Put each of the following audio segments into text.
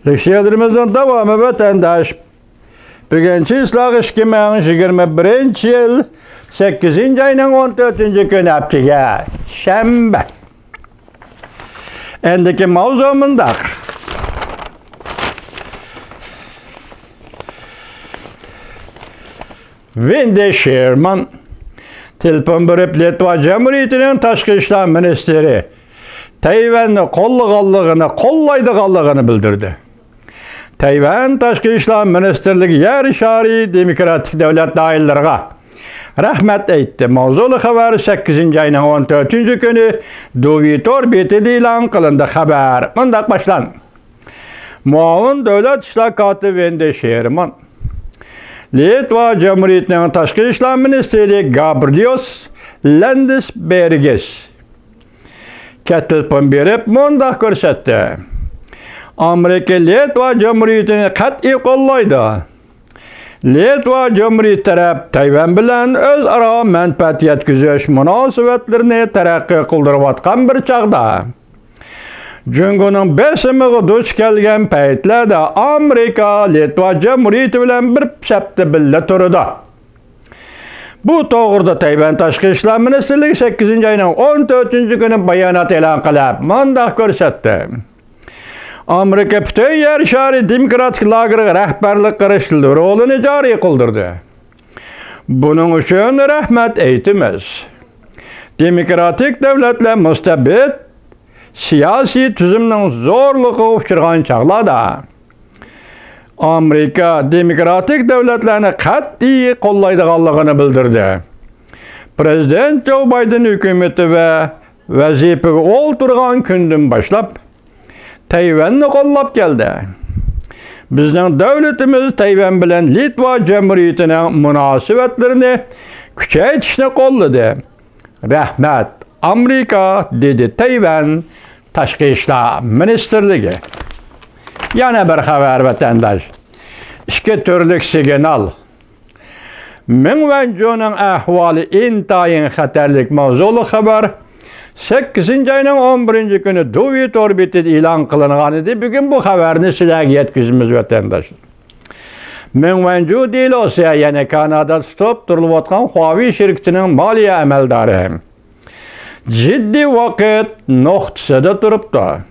Lekşiyelerimizin devamı vatandaş. Bugünkü ıslak 2021 yıl 8. ayının 14. günü haftaga şembe. Endiki mavzumundaq. Wendy Sherman telefon berip Litva Cumhuriyeti'nin Tashqi ishlar ministri Tayvanni qo'llaydiganligini bildirdi. Tayvan Tashqi ishlar ministrligi yer shari demokratik davlat doiralariga rahmat aytdi. Mavzuli xabar 8. ayning 14. kuni Dovitor betida e'lon qilindi. Xabar mundaq boshlan. Muavin davlat ishlar kotibi Wendy Sherman Litva Cumhuriyeti'nin Tashqi ishlar ministri Gabrielius Landsbergis telefon berib mundaq ko'rsatdi. Amerika Litva Cumhuriyeti'ni qat'iy qo'llaydi. Litva Cumhuriyeti taraf Tayvan bilan o'zaro manfaat yetkazish munosabatlarini taraqqiy qildirayotgan bir chog'da Jungoning besimiga duch kelgan paytlarda Amerika Litva Cumhuriyeti bilan bir safda billa turdi. Bu to'g'rida Tayvan Tashqi ishlar ministrligi 8. ayning 14. kuni bayonot e'lon qilib, mundaq ko'rsatdi. Amerika butun yer shari demokratik lageriga rahbarlik qilish rolini joriy qildirdi. Buning uchun rahmat aytamiz. Demokratik davlatlar mustabid siyosiy tuzumning zo'rligiga uchragan chog'larda Amerika demokratik davlatlarni qat'iy qo'llaydiganligini bildirdi. Prezident Joe Biden hukumati va vazifaga o'tirgan kundan boshlab Tayvanni qo'llab keldi. Bizning davlatimiz Tayvan bilan Litva Cumhuriyetining munosabatlarini kuchaytirishni qo'lladi. Rahmat Amerika, dedi Tayvan Tashqi ishlar ministrligi. Yana bir xabar vatandaş. İki türlük signal. Ming Wanzhou'ning ahvoli intayin xatarlik mavzuli xabar 8. ayning 11. kuni Dovitor betida e'lon qilingan edi. Bugun bu xabarni sizlarga yetkazamiz vatandaşlar. Ming Wanzhou delosi yana Kanadada tutib turilayotgan Huawei shirkatining moliya amaldori ciddi vaqt nuqtasida turibdi.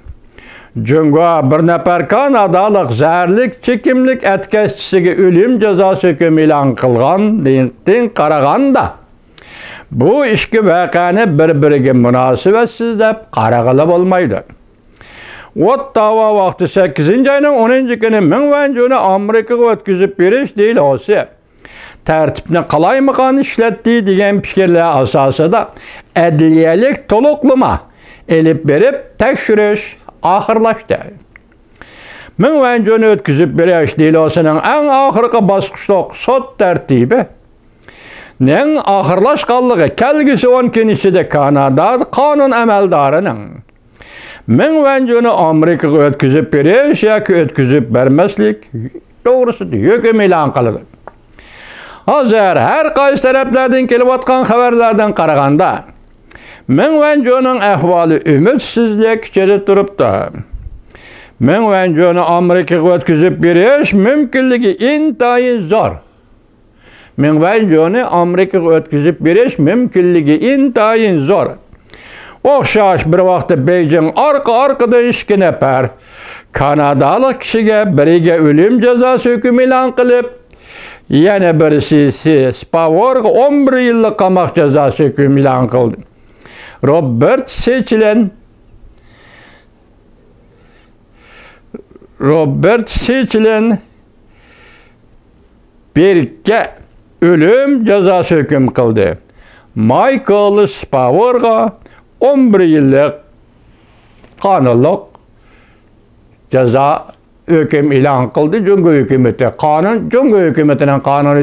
Jungo bir nafar Kanadalik zarlik chekimlik atkazchisiga o'lim jazosi hukmi e'lon qilgandan qaraganda bu ikki voqeani bir-biriga munosabatsiz deb qarag'ili bo'lmaydi. Ottawa vaqti 8. ayning 10. kuni Ming Wanzhou'ni Amerikaga o'tkazib berish delosi tartibni qalaymiqan ishlatdi degan fikrlar asosida adliyalik to'liqlama elib berib tekshirish oxirlashdi. Ming Wanzhou'ni o'tkazib berish delosining eng oxirgi bosqichda sud tartibi ning oxirlashganligi kelgusi 10 kun ichida Kanada qonun amaldorining Ming Wanzhou'ni Amerikaga o'tkazib berish yoki o'tkazib bermaslik to'g'risida hukm e'lon qildi. Hozir har qaysi taraflardan kelayotgan xabarlardan qaraganda Ming Wanzhou'ning ahvoli umidsizlik ichida turibdi. Ming Wanzhou'ni Amerikaga o'tkazib berish mumkinligi intayin zo'r. Ming Wanzhou'ni Amerikaga o'tkazib berish mumkinligi intayin zo'r. O'xshash bir vaqtda Beijing orqa-orqadan 2 nafar Kanadalik kishiga biriga o'lim jazosi hukmi e'lon qilib, yana birisi Spavorga 11 yillik qamoq jazosi hukmi e'lon qildi. Robert Sechlin birga o'lim jazosi hukm qildi. Michael Spavorga 11 yillik qonunliq jazo hukm e'lon qildi. Jungo hukumati Jungo hukumatining qonuni